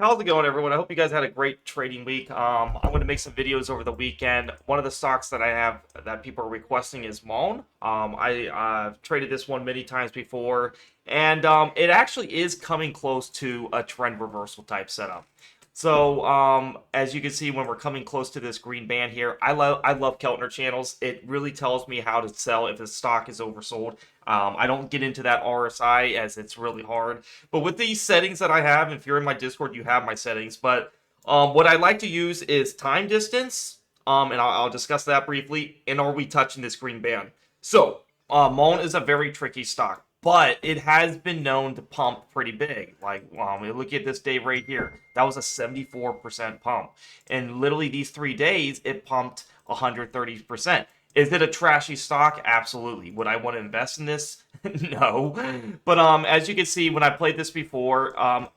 How's it going, everyone? I hope you guys had a great trading week. I'm going to make some videos over the weekend. One of the stocks that I have that people are requesting is MULN. I've traded this one many times before, and it actually is coming close to a trend reversal type setup. So, as you can see, when we're coming close to this green band here, I love Keltner channels. It really tells me how to sell if a stock is oversold. I don't get into that RSI as it's really hard. But with these settings that I have, if you're in my Discord, you have my settings. But what I like to use is time distance, and I'll discuss that briefly. And are we touching this green band? So, MULN is a very tricky stock, but it has been known to pump pretty big. Like, look at this day right here. That was a 74% pump. And literally these 3 days, it pumped 130%. Is it a trashy stock? Absolutely. Would I want to invest in this? No. But as you can see, when I played this before,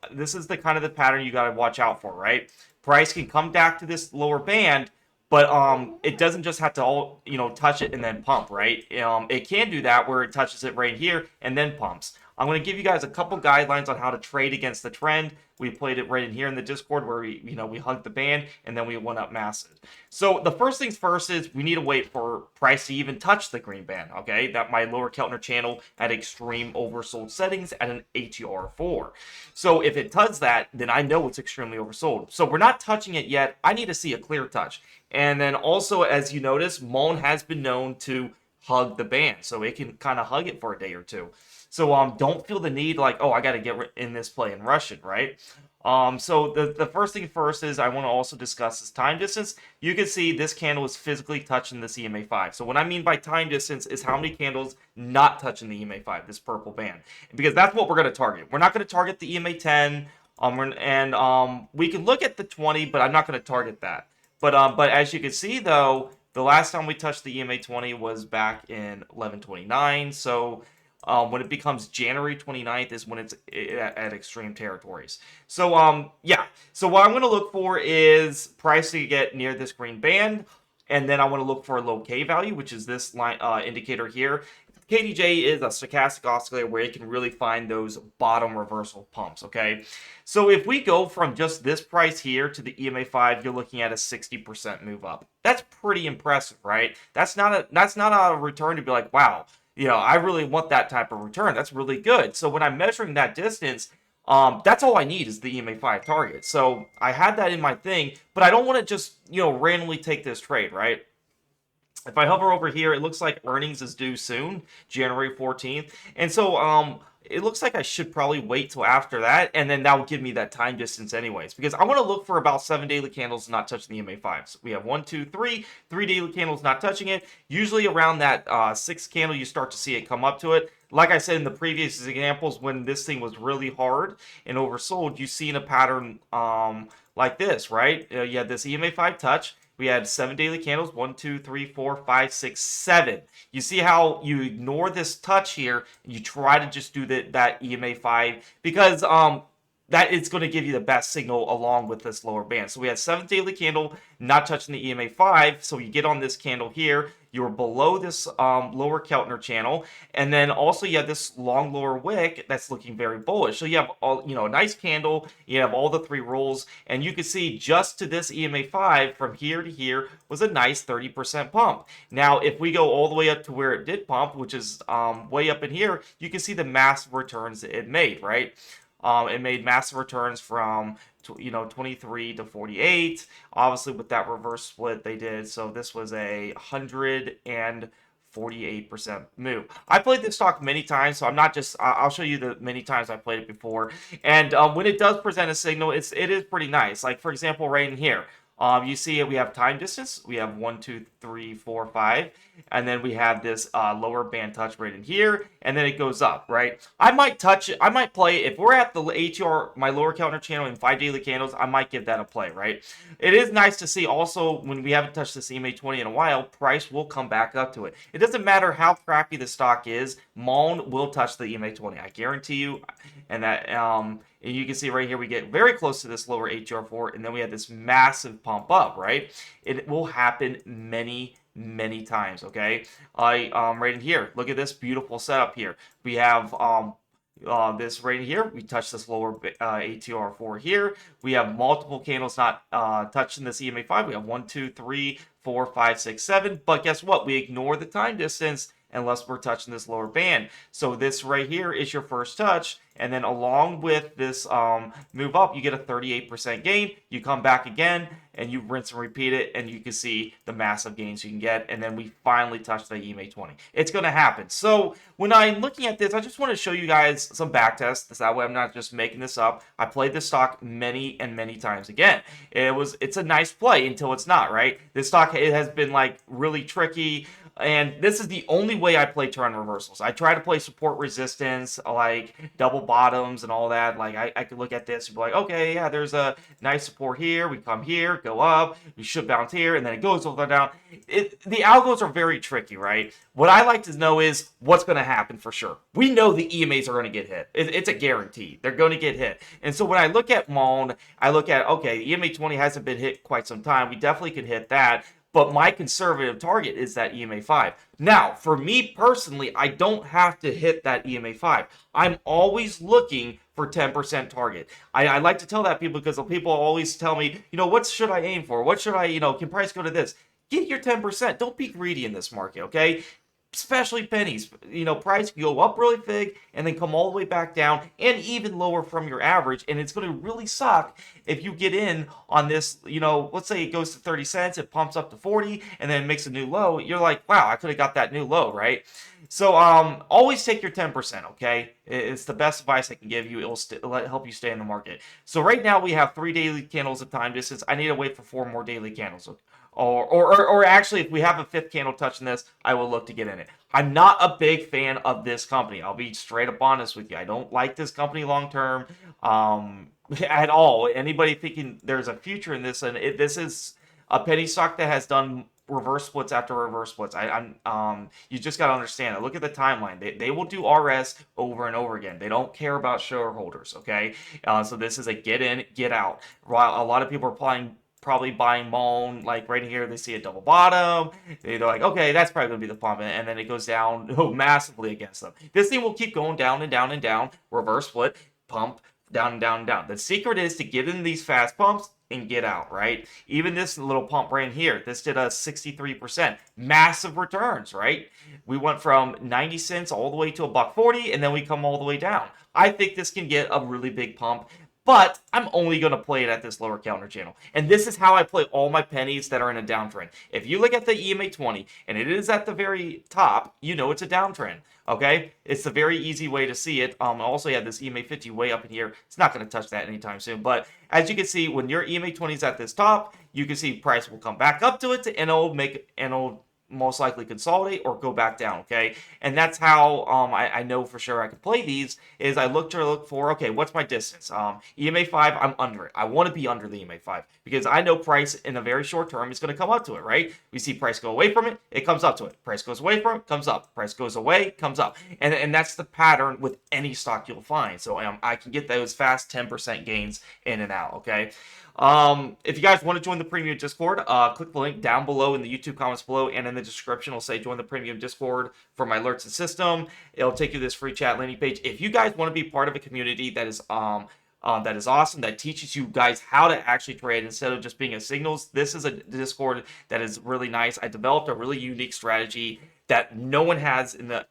this is the kind of the pattern you got to watch out for, right? Price can come back to this lower band, but it doesn't just have to all touch it and then pump, right? It can do that where it touches it right here and then pumps. I'm going to give you guys a couple guidelines on how to trade against the trend. We played it right in here in the Discord where we hugged the band and then we went up massive. So the first things first is we need to wait for price to even touch the green band. Okay, that my lower Keltner channel at extreme oversold settings at an ATR 4. So if it does that, then I know it's extremely oversold. So we're not touching it yet. I need to see a clear touch. And then also, as you notice, MULN has been known to hug the band, so it can kind of hug it for a day or two. So don't feel the need like, oh, I got to get in this play and rush it, right? So the first thing first is I want to also discuss this time distance. You can see this candle is physically touching the EMA 5. So what I mean by time distance is how many candles not touching the EMA 5, this purple band, because that's what we're going to target. We're not going to target the EMA 10, we can look at the 20, but I'm not going to target that. But as you can see though, the last time we touched the EMA 20 was back in 11/29. So when it becomes January 29th is when it's at extreme territories. So yeah. So what I'm going to look for is price to get near this green band, and then I want to look for a low K value, which is this line indicator here. KDJ is a stochastic oscillator where it can really find those bottom reversal pumps, okay? So if we go from just this price here to the EMA 5, you're looking at a 60% move up. That's pretty impressive, right? That's not a return to be like, wow, I really want that type of return. That's really good. So when I'm measuring that distance, that's all I need is the EMA 5 target. So I had that in my thing, but I don't want to just, randomly take this trade, right? If I hover over here, it looks like earnings is due soon, January 14th. And so it looks like I should probably wait till after that, and then that will give me that time distance anyways, because I want to look for about 7 daily candles not touching the MA5. So we have 1, 2, 3, 3 daily candles not touching it. Usually around that 6th candle, you start to see it come up to it. Like I said in the previous examples, when this thing was really hard and oversold, you see in a pattern like this, right? You had this EMA5 touch. We had 7 daily candles, 1, 2, 3, 4, 5, 6, 7. You see how you ignore this touch here, and you try to just do that EMA 5 because that is going to give you the best signal along with this lower band. So we had 7th daily candle not touching the EMA 5. So you get on this candle here, you're below this lower Keltner channel, and then also you have this long lower wick that's looking very bullish. So you have all a nice candle, you have all the 3 rolls, and you can see just to this EMA 5 from here to here was a nice 30% pump. Now if we go all the way up to where it did pump, which is way up in here, you can see the massive returns it made, right? It made massive returns from 23 to 48. Obviously, with that reverse split they did, so this was a 148% move. I played this stock many times, so I'm not just. I'll show you the many times I played it before. And when it does present a signal, it is pretty nice. Like for example, right in here. You see we have time distance. We have 1, 2, 3, 4, 5. And then we have this lower band touch right in here. And then it goes up, right? I might touch it. I might play. If we're at the ATR, my lower Keltner channel in 5 daily candles, I might give that a play, right? It is nice to see also when we haven't touched this EMA 20 in a while, price will come back up to it. It doesn't matter how crappy the stock is. MULN will touch the EMA 20. I guarantee you. And that and you can see right here we get very close to this lower ATR4, and then we have this massive pump up, right? It will happen many times, okay? Right in here, look at this beautiful setup here. We have This right here, we touch this lower ATR4 here. We have multiple candles not touching this EMA5. We have 1, 2, 3, 4, 5, 6, 7. But guess what? We ignore the time distance unless we're touching this lower band. So this right here is your first touch. And then along with this move up, you get a 38% gain. You come back again and you rinse and repeat it, and you can see the massive gains you can get. And then we finally touch the EMA 20. It's going to happen. So when I'm looking at this, I just want to show you guys some back tests. That way I'm not just making this up. I played this stock many and many times again. It's a nice play until it's not, right? This stock, it has been like really tricky. And this is the only way I play turn reversals. I try to play support resistance, like double bottoms and all that. Like I could look at this and be like, okay, yeah, there's a nice support here. We come here, go up, we should bounce here, and then it goes over down. The algos are very tricky, right? What I like to know is what's going to happen for sure. We know the EMAs are going to get hit. It's a guarantee. They're going to get hit. And so when I look at MULN, I look at, okay, the EMA 20 hasn't been hit quite some time. We definitely could hit that. But my conservative target is that EMA 5. Now, for me personally, I don't have to hit that EMA 5. I'm always looking for 10% target. I like to tell that people because people always tell me, what should I aim for? What should I, can price go to this? Get your 10%. Don't be greedy in this market, okay? Especially pennies. Price can go up really big and then come all the way back down and even lower from your average. And it's going to really suck if you get in on this, let's say it goes to 30 cents, it pumps up to 40 and then makes a new low. You're like, wow, I could have got that new low, right? So always take your 10%, okay? It's the best advice I can give you. It'll help you stay in the market. So right now we have 3 daily candles of time distance. I need to wait for 4 more daily candles. Or actually, if we have a 5th candle touching this, I will look to get in it. I'm not a big fan of this company. I'll be straight up honest with you. I don't like this company long term at all. Anybody thinking there's a future in this, and this is a penny stock that has done reverse splits after reverse splits. You just got to understand it. Look at the timeline. They will do RS over and over again. They don't care about shareholders, okay? So this is a get in, get out. While a lot of people are probably buying MULN, like right here, they see a double bottom. They're like, okay, that's probably going to be the pump. And then it goes down massively against them. This thing will keep going down and down and down, reverse split, pump, down and down and down. The secret is to get in these fast pumps and get out, right? Even this little pump right here, this did a 63%. Massive returns, right? We went from 90 cents all the way to $1.40, and then we come all the way down. I think this can get a really big pump. But I'm only going to play it at this lower counter channel. And this is how I play all my pennies that are in a downtrend. If you look at the EMA 20 and it is at the very top, you know it's a downtrend. Okay? It's a very easy way to see it. Also, you have this EMA 50 way up in here. It's not going to touch that anytime soon. But as you can see, when your EMA 20 is at this top, you can see price will come back up to it and it'll most likely consolidate or go back down, okay? And that's how I know for sure I can play these, is I look for, okay, what's my distance? EMA 5, I'm under it. I want to be under the EMA 5 because I know price in a very short term is going to come up to it, right? We see price go away from it, it comes up to it. Price goes away from it, comes up. Price goes away, comes up. And that's the pattern with any stock you'll find. So I can get those fast 10% gains in and out, okay? If you guys want to join the premium Discord, click the link down below in the YouTube comments below and in the description. It'll say join the premium Discord for my alerts and system. It'll take you to this free chat landing page. If you guys want to be part of a community that is awesome, that teaches you guys how to actually trade instead of just being a signals, this is a Discord that is really nice. I developed a really unique strategy that no one has in the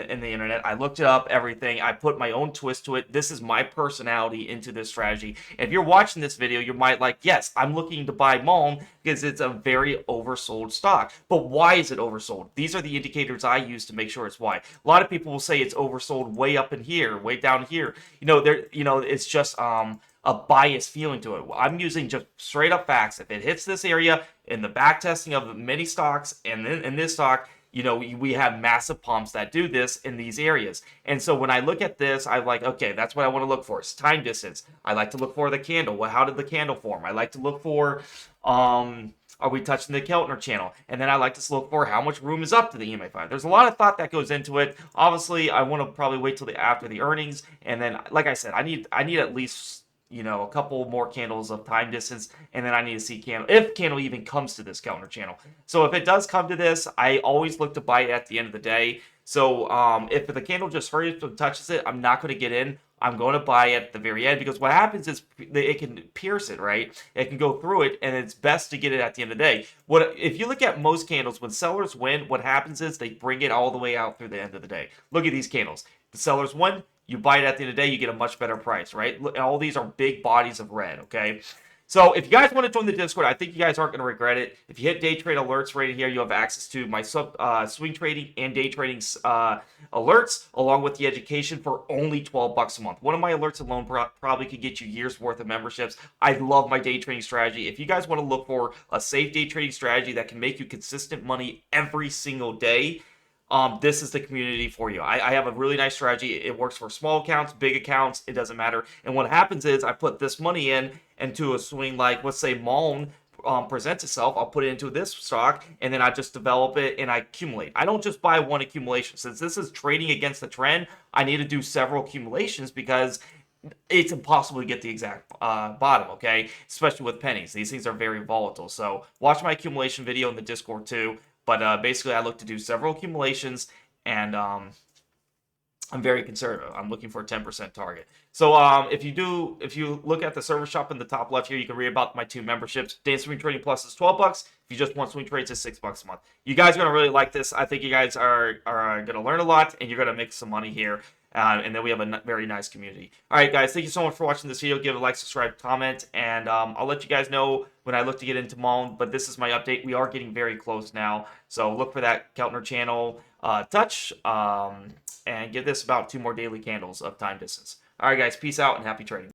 internet. I looked it up, everything. I put my own twist to it. This is my personality into this strategy. If you're watching this video, you might like, yes, I'm looking to buy MULN because it's a very oversold stock. But why is it oversold? These are the indicators I use to make sure it's why. A lot of people will say it's oversold way up in here, way down here. It's just a biased feeling to it. I'm using just straight up facts. If it hits this area in the back testing of many stocks and then in this stock, we have massive pumps that do this in these areas. And so when I look at this, I'm like, okay, that's what I want to look for. It's time distance. I like to look for the candle. Well, how did the candle form? I like to look for, are we touching the Keltner channel? And then I like to look for how much room is up to the EMA 5. There's a lot of thought that goes into it. Obviously, I want to probably wait till after the earnings. And then, like I said, I need at least you know, a couple more candles of time distance, and then I need to see candle, if candle even comes to this counter channel. So if it does come to this, I always look to buy it at the end of the day. So if the candle just hurries and touches it, I'm not going to get in. I'm going to buy at the very end, because what happens is it can pierce it, right? It can go through it, and it's best to get it at the end of the day. What if you look at most candles, when sellers win, what happens is they bring it all the way out through the end of the day. Look at these candles. The sellers win, you buy it at the end of the day, you get a much better price, right? Look, all these are big bodies of red, okay? So if you guys want to join the Discord, I think you guys aren't going to regret it. If you hit day trade alerts right here, you have access to my swing trading and day trading alerts, along with the education for only $12 a month. One of my alerts alone probably could get you years worth of memberships. I love my day trading strategy. If you guys want to look for a safe day trading strategy that can make you consistent money every single day, this is the community for you. I have a really nice strategy. It works for small accounts, big accounts, it doesn't matter. And what happens is I put this money into a swing, like let's say MULN presents itself. I'll put it into this stock, and then I just develop it and I accumulate. I don't just buy one accumulation. Since this is trading against the trend, I need to do several accumulations, because it's impossible to get the exact bottom, okay? Especially with pennies. These things are very volatile. So watch my accumulation video in the Discord too. But basically, I look to do several accumulations, and I'm very conservative. I'm looking for a 10% target. So if you look at the service shop in the top left here, you can read about my 2 memberships. Day Swing Trading Plus is $12. If you just want swing trades, it's $6 a month. You guys are gonna really like this. I think you guys are gonna learn a lot, and you're gonna make some money here. And then we have a very nice community. All right, guys, thank you so much for watching this video. Give it a like, subscribe, comment, and I'll let you guys know when I look to get into MULN. But this is my update. We are getting very close now, so look for that Keltner channel touch, and give this about 2 more daily candles of time distance. All right, guys, peace out and happy trading.